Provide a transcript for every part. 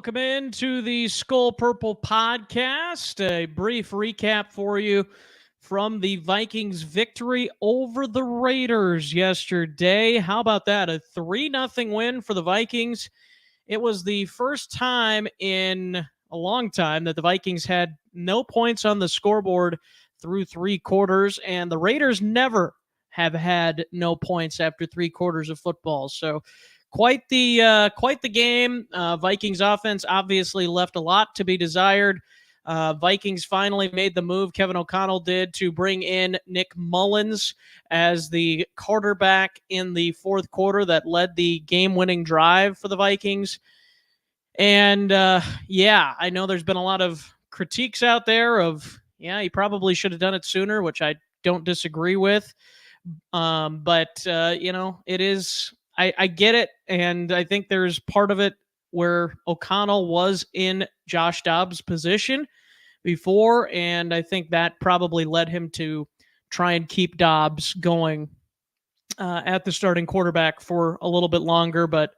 Welcome into the Skol Purple podcast. A brief recap for you from the Vikings victory over the Raiders yesterday. How about that? A 3-0 win for the Vikings. It was the first time in a long time that the Vikings had no points on the scoreboard through 3 quarters, and the Raiders never have had no points after 3 quarters of football. So quite the game. Vikings offense obviously left a lot to be desired. Vikings finally made the move, Kevin O'Connell did, to bring in Nick Mullins as the quarterback in the fourth quarter that led the game-winning drive for the Vikings. And I know there's been a lot of critiques out there of, he probably should have done it sooner, which I don't disagree with. It is... I get it, and I think there's part of it where O'Connell was in Josh Dobbs' position before, and I think that probably led him to try and keep Dobbs going at the starting quarterback for a little bit longer. But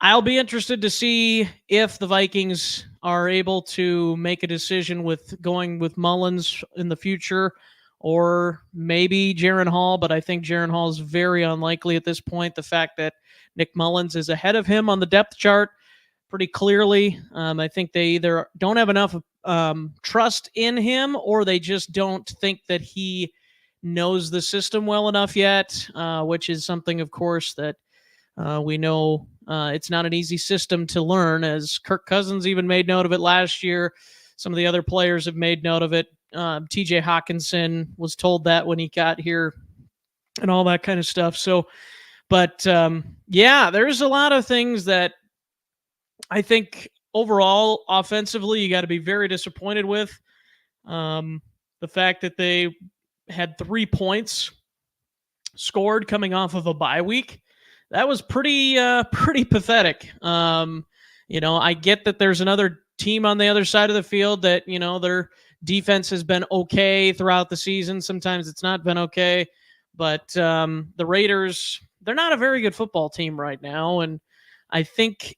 I'll be interested to see if the Vikings are able to make a decision with going with Mullins in the future, or maybe Jaren Hall, but I think Jaren Hall is very unlikely at this point. The fact that Nick Mullins is ahead of him on the depth chart pretty clearly. I think they either don't have enough trust in him, or they just don't think that he knows the system well enough yet, which is something, of course, that we know it's not an easy system to learn, as Kirk Cousins even made note of it last year. Some of the other players have made note of it. TJ Hawkinson was told that when he got here and all that kind of stuff. So, but there's a lot of things that I think overall offensively you got to be very disappointed with. The fact that they had 3 points scored coming off of a bye week, that was pretty pathetic. I get that there's another team on the other side of the field that, their defense has been okay throughout the season. Sometimes it's not been okay, but the Raiders, they're not a very good football team right now. And I think,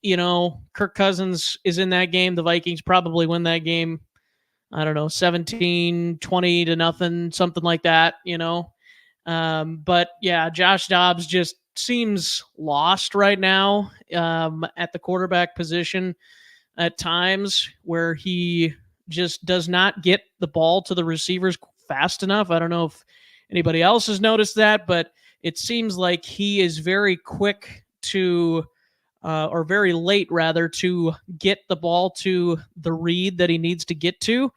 Kirk Cousins is in that game. The Vikings probably win that game, 17-20 to nothing, something like that, But yeah, Josh Dobbs just seems lost right now at the quarterback position at times, where he just does not get the ball to the receivers fast enough. I don't know if anybody else has noticed that, but it seems like he is very quick to, or very late rather, to get the ball to the read that he needs to get to.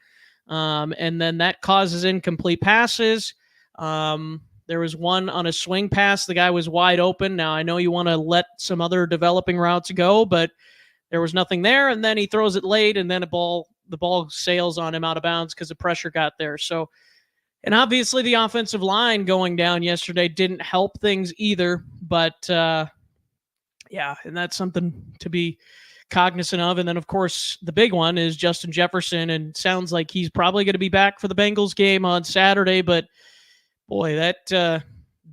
And then that causes incomplete passes. There was one on a swing pass. The guy was wide open. Now, I know you want to let some other developing routes go, but there was nothing there. And then he throws it late, and then the ball sails on him out of bounds because the pressure got there. So, and obviously the offensive line going down yesterday didn't help things either. But and that's something to be cognizant of. And then, of course, the big one is Justin Jefferson, and sounds like he's probably going to be back for the Bengals game on Saturday. But boy,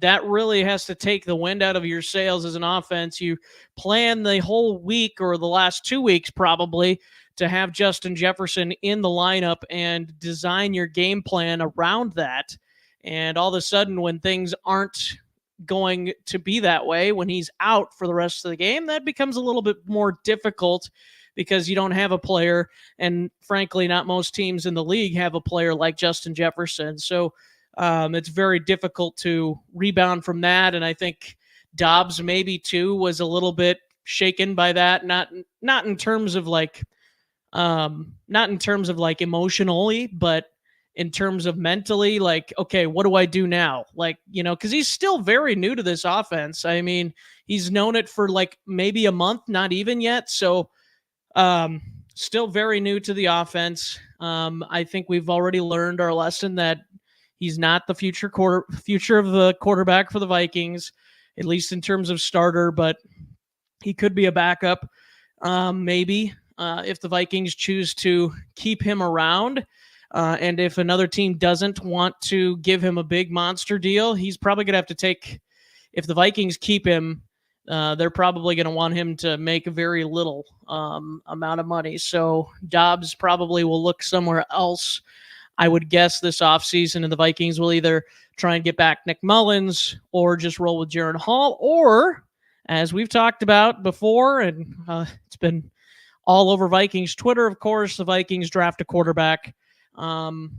that really has to take the wind out of your sails as an offense. You plan the whole week, or the last 2 weeks probably, to have Justin Jefferson in the lineup and design your game plan around that. And all of a sudden, when things aren't going to be that way, when he's out for the rest of the game, that becomes a little bit more difficult, because you don't have a player, and frankly, not most teams in the league have a player like Justin Jefferson. So it's very difficult to rebound from that. And I think Dobbs maybe too was a little bit shaken by that. Not in terms of like emotionally, but in terms of mentally, like, okay, what do I do now? Like, because he's still very new to this offense. I mean, he's known it for like maybe a month, not even yet. So still very new to the offense. I think we've already learned our lesson that he's not the future of the quarterback for the Vikings, at least in terms of starter, but he could be a backup, maybe, if the Vikings choose to keep him around. And if another team doesn't want to give him a big monster deal, he's probably going to have to take, if the Vikings keep him, they're probably going to want him to make very little amount of money. So Dobbs probably will look somewhere else, I would guess, this offseason, and the Vikings will either try and get back Nick Mullins or just roll with Jaron Hall, or, as we've talked about before, and it's been all over Vikings Twitter, of course, the Vikings draft a quarterback to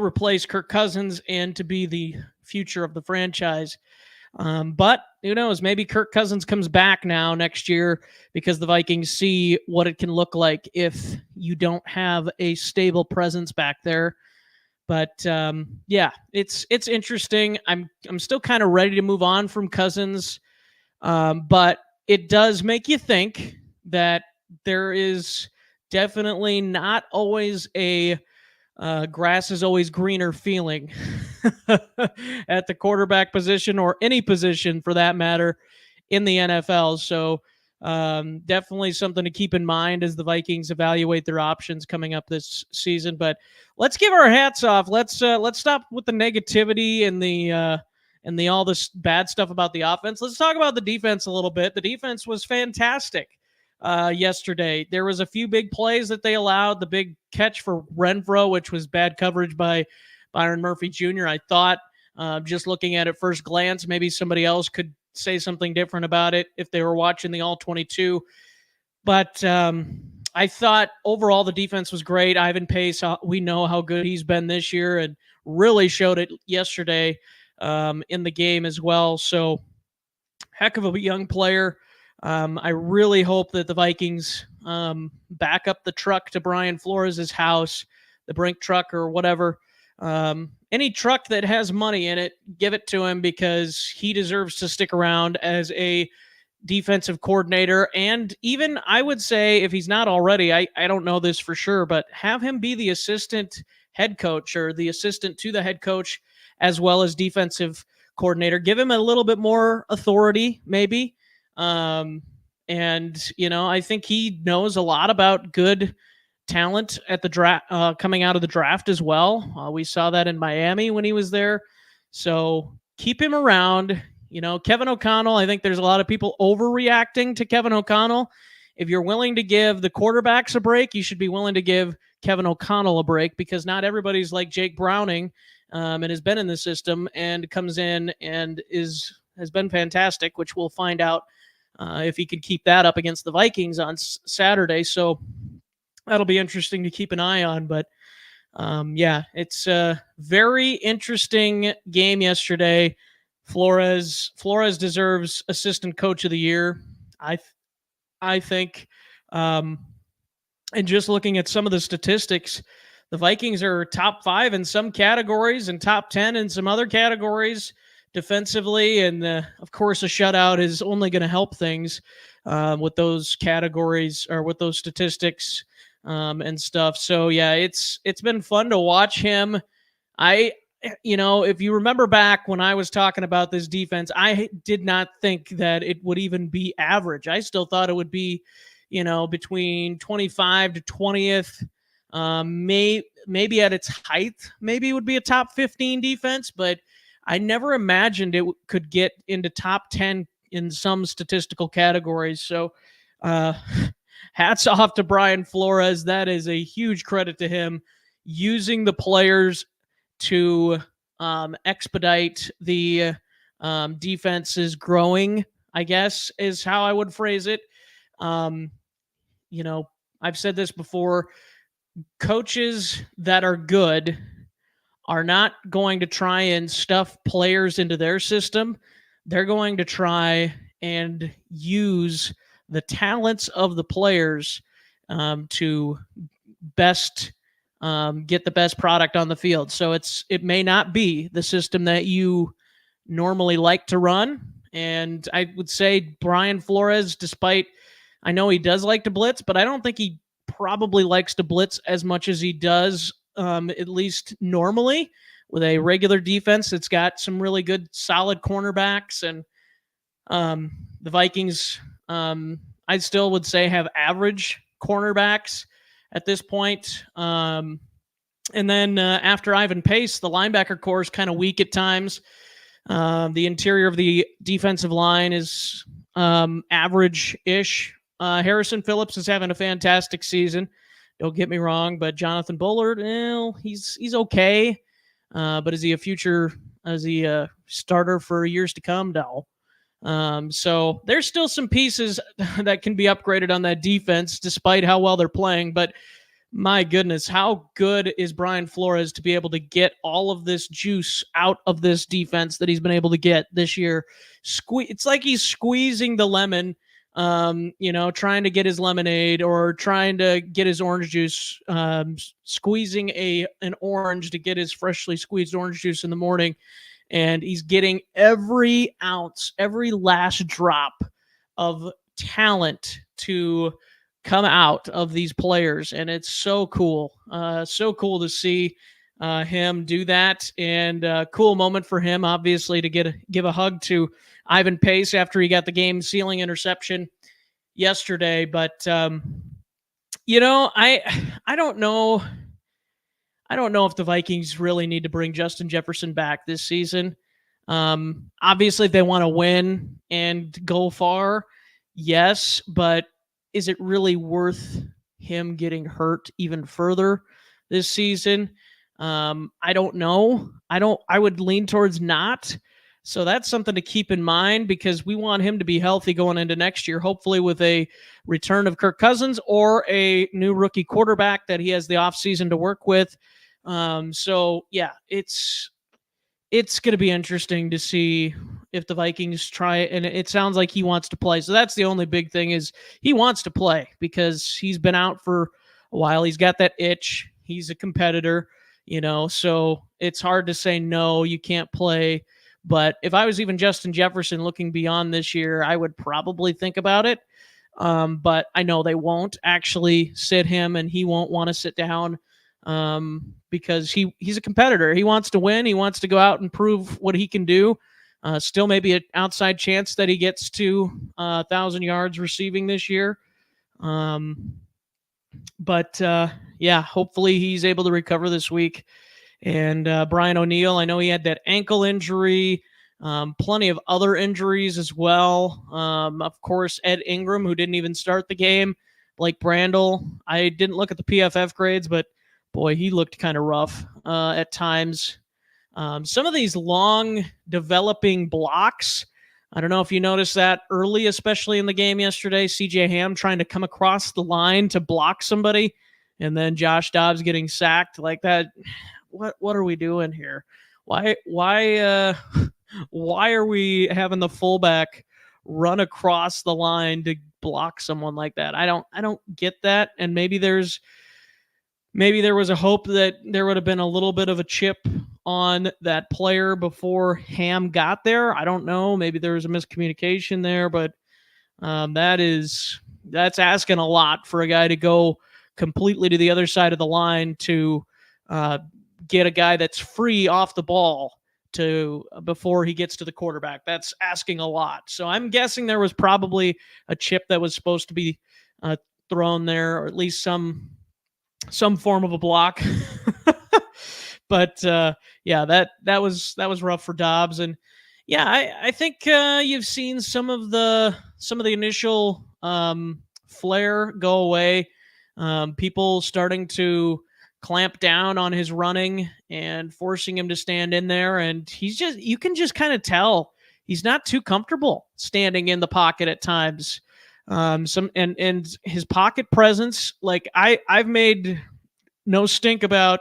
replace Kirk Cousins and to be the future of the franchise. But who knows? Maybe Kirk Cousins comes back now next year because the Vikings see what it can look like if you don't have a stable presence back there. But yeah, it's interesting. I'm still kind of ready to move on from Cousins, but it does make you think that there is definitely not always a grass is always greener feeling at the quarterback position, or any position for that matter, in the NFL. So definitely something to keep in mind as the Vikings evaluate their options coming up this season. But let's give our hats off. Let's stop with the negativity and the all this bad stuff about the offense. Let's talk about the defense a little bit. The defense was fantastic yesterday. There was a few big plays that they allowed. The big catch for Renfro, which was bad coverage by Byron Murphy Jr. I thought, just looking at it first glance, maybe somebody else could say something different about it if they were watching the All-22. But I thought overall the defense was great. Ivan Pace, we know how good he's been this year, and really showed it yesterday in the game as well. So heck of a young player. I really hope that the Vikings back up the truck to Brian Flores' house, the Brink truck or whatever. Any truck that has money in it, give it to him, because he deserves to stick around as a defensive coordinator. And even, I would say, if he's not already, I don't know this for sure, but have him be the assistant head coach or the assistant to the head coach as well as defensive coordinator. Give him a little bit more authority, maybe. And, you know, I think he knows a lot about good talent at the draft, coming out of the draft as well. We saw that in Miami when he was there. So keep him around. You know, Kevin O'Connell, I think there's a lot of people overreacting to Kevin O'Connell. If you're willing to give the quarterbacks a break, you should be willing to give Kevin O'Connell a break, because not everybody's like Jake Browning and has been in the system and comes in and has been fantastic, which we'll find out if he could keep that up against the Vikings on Saturday. So that'll be interesting to keep an eye on. But yeah, it's a very interesting game yesterday. Flores deserves assistant coach of the year, I think. And just looking at some of the statistics, the Vikings are top 5 in some categories and top 10 in some other categories defensively. And of course, a shutout is only going to help things with those categories or with those statistics and stuff. So yeah, it's been fun to watch him. If you remember back when I was talking about this defense, I did not think that it would even be average. I still thought it would be, between 25 to 20th, maybe at its height, maybe it would be a top 15 defense, but I never imagined it could get into top 10 in some statistical categories. So hats off to Brian Flores. That is a huge credit to him, using the players to expedite the defense's growing, I guess, is how I would phrase it. I've said this before, coaches that are good are not going to try and stuff players into their system. They're going to try and use the talents of the players to best get the best product on the field. So it may not be the system that you normally like to run. And I would say Brian Flores, despite, I know he does like to blitz, but I don't think he probably likes to blitz as much as he does, at least normally, with a regular defense that's got some really good, solid cornerbacks. And the Vikings, I still would say, have average cornerbacks at this point. And then after Ivan Pace, the linebacker core is kind of weak at times. The interior of the defensive line is average-ish. Harrison Phillips is having a fantastic season. Don't get me wrong, but Jonathan Bullard, well, he's okay. But is he a future? Is he a starter for years to come? No. So there's still some pieces that can be upgraded on that defense, despite how well they're playing. But my goodness, how good is Brian Flores to be able to get all of this juice out of this defense that he's been able to get this year? It's like he's squeezing the lemon, trying to get his lemonade or trying to get his orange juice, squeezing an orange to get his freshly squeezed orange juice in the morning. And he's getting every ounce, every last drop of talent to come out of these players, and it's so cool. So cool to see him do that, and cool moment for him, obviously, to give a hug to Ivan Pace after he got the game-sealing interception yesterday. But I don't know. I don't know if the Vikings really need to bring Justin Jefferson back this season. Obviously, if they want to win and go far, yes, but is it really worth him getting hurt even further this season? I don't know. I would lean towards not. So that's something to keep in mind because we want him to be healthy going into next year, hopefully with a return of Kirk Cousins or a new rookie quarterback that he has the offseason to work with. So yeah, it's going to be interesting to see if the Vikings try it. And it sounds like he wants to play. So that's the only big thing is he wants to play because he's been out for a while. He's got that itch. He's a competitor, so it's hard to say, no, you can't play. But if I was even Justin Jefferson looking beyond this year, I would probably think about it. But I know they won't actually sit him and he won't want to sit down. Because he's a competitor. He wants to win. He wants to go out and prove what he can do. Still maybe an outside chance that he gets to 1,000 yards receiving this year. But hopefully he's able to recover this week. And Brian O'Neill, I know he had that ankle injury, plenty of other injuries as well. Of course, Ed Ingram, who didn't even start the game. Blake Brandel, I didn't look at the PFF grades, but boy, he looked kind of rough at times. Some of these long developing blocks, I don't know if you noticed that early, especially in the game yesterday, CJ Ham trying to come across the line to block somebody, and then Josh Dobbs getting sacked like that. What are we doing here? Why are we having the fullback run across the line to block someone like that? I don't get that. And maybe there was a hope that there would have been a little bit of a chip on that player before Ham got there. I don't know. Maybe there was a miscommunication there, but that's asking a lot for a guy to go completely to the other side of the line to get a guy that's free off the ball before he gets to the quarterback. That's asking a lot. So I'm guessing there was probably a chip that was supposed to be thrown there, or at least some form of a block. But that was rough for Dobbs. And yeah, I think you've seen some of the initial flare go away. People starting to clamp down on his running and forcing him to stand in there. And you can just kind of tell he's not too comfortable standing in the pocket at times. And his pocket presence, like I've made no stink about,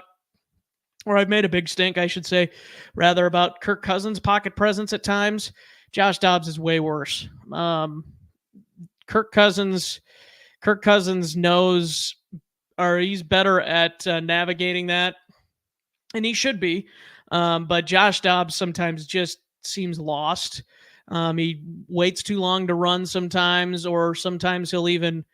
or I've made a big stink, I should say, rather, about Kirk Cousins' pocket presence at times. Josh Dobbs is way worse. Kirk Cousins knows, or he's better at navigating that, and he should be. But Josh Dobbs sometimes just seems lost. He waits too long to run sometimes, or sometimes he'll even,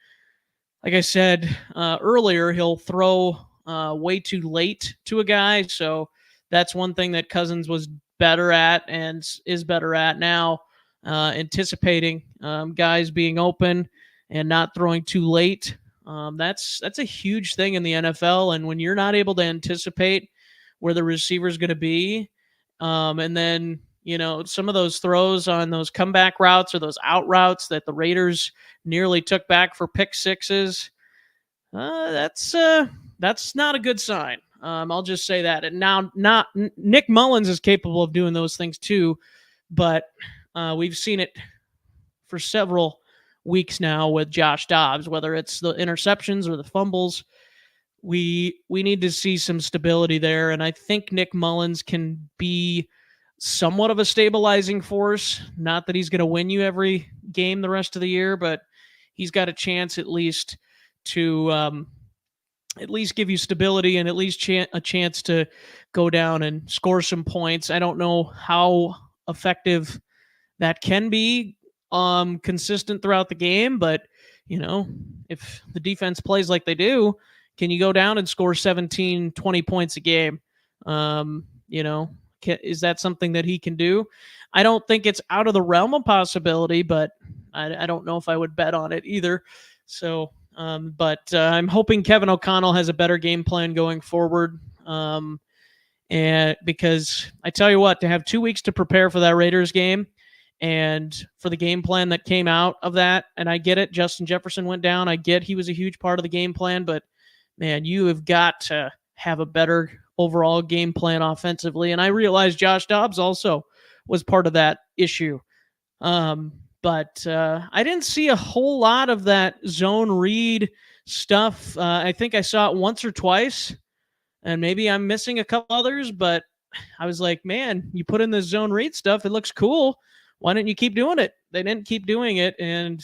like I said earlier, he'll throw way too late to a guy. So that's one thing that Cousins was better at and is better at now, anticipating guys being open and not throwing too late. That's a huge thing in the NFL. And when you're not able to anticipate where the receiver is going to be, and then some of those throws on those comeback routes or those out routes that the Raiders nearly took back for pick sixes. That's not a good sign. I'll just say that. And now, not Nick Mullins is capable of doing those things too, but we've seen it for several weeks now with Josh Dobbs, whether it's the interceptions or the fumbles. We need to see some stability there, and I think Nick Mullins can be somewhat of a stabilizing force. Not that he's going to win you every game the rest of the year, but he's got a chance at least to at least give you stability and at least a chance to go down and score some points. I don't know how effective that can be consistent throughout the game, but if the defense plays like they do, can you go down and score 17, 20 points a game? Is that something that he can do? I don't think it's out of the realm of possibility, but I don't know if I would bet on it either. So, but I'm hoping Kevin O'Connell has a better game plan going forward. And because I tell you what, to have 2 weeks to prepare for that Raiders game and for the game plan that came out of that, and I get it, Justin Jefferson went down. I get he was a huge part of the game plan, but man, you have got to have a better overall game plan offensively. And I realize Josh Dobbs also was part of that issue. But I didn't see a whole lot of that zone read stuff. I think I saw it once or twice, and maybe I'm missing a couple others, but I was like, man, you put in the zone read stuff. It looks cool. Why didn't you keep doing it? They didn't keep doing it. And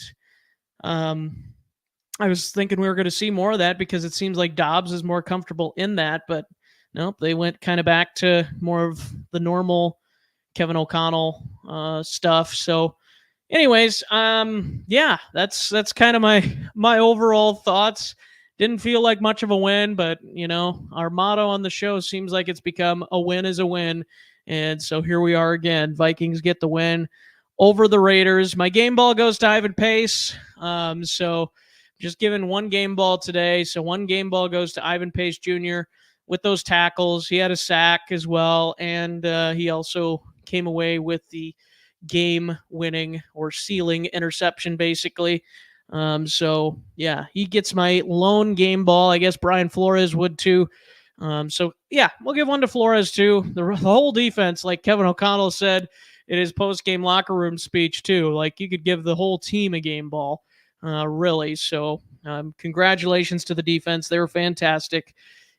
I was thinking we were going to see more of that because it seems like Dobbs is more comfortable in that, but nope, they went kind of back to more of the normal Kevin O'Connell stuff. So anyways, yeah, that's kind of my overall thoughts. Didn't feel like much of a win, but our motto on the show seems like it's become a win is a win. And so here we are again. Vikings get the win over the Raiders. My game ball goes to Ivan Pace. So just given one game ball today. So one game ball goes to Ivan Pace Jr. with those tackles. He had a sack as well, and he also came away with the game-winning or sealing interception, basically. So, yeah, he gets my lone game ball. I guess Brian Flores would too. So, yeah, we'll give one to Flores too. The whole defense, like Kevin O'Connell said in his post-game locker room speech too, like you could give the whole team a game ball, really. So, congratulations to the defense. They were fantastic.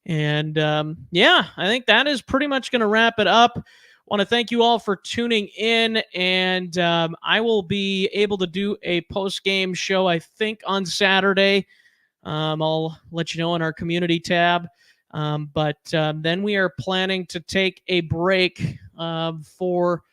And, yeah, I think that is pretty much going to wrap it up. Want to thank you all for tuning in, and I will be able to do a post-game show, I think, on Saturday. I'll let you know on our community tab. But then we are planning to take a break for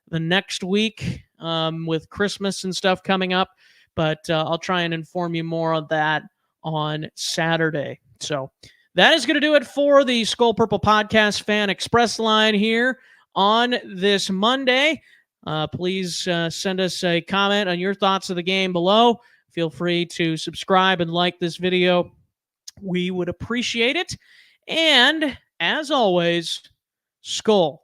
the next week with Christmas and stuff coming up. But I'll try and inform you more on that on Saturday. So that is going to do it for the Skol Purple Podcast Fan Express line here on this Monday. Please send us a comment on your thoughts of the game below. Feel free to subscribe and like this video. We would appreciate it. And as always, Skol.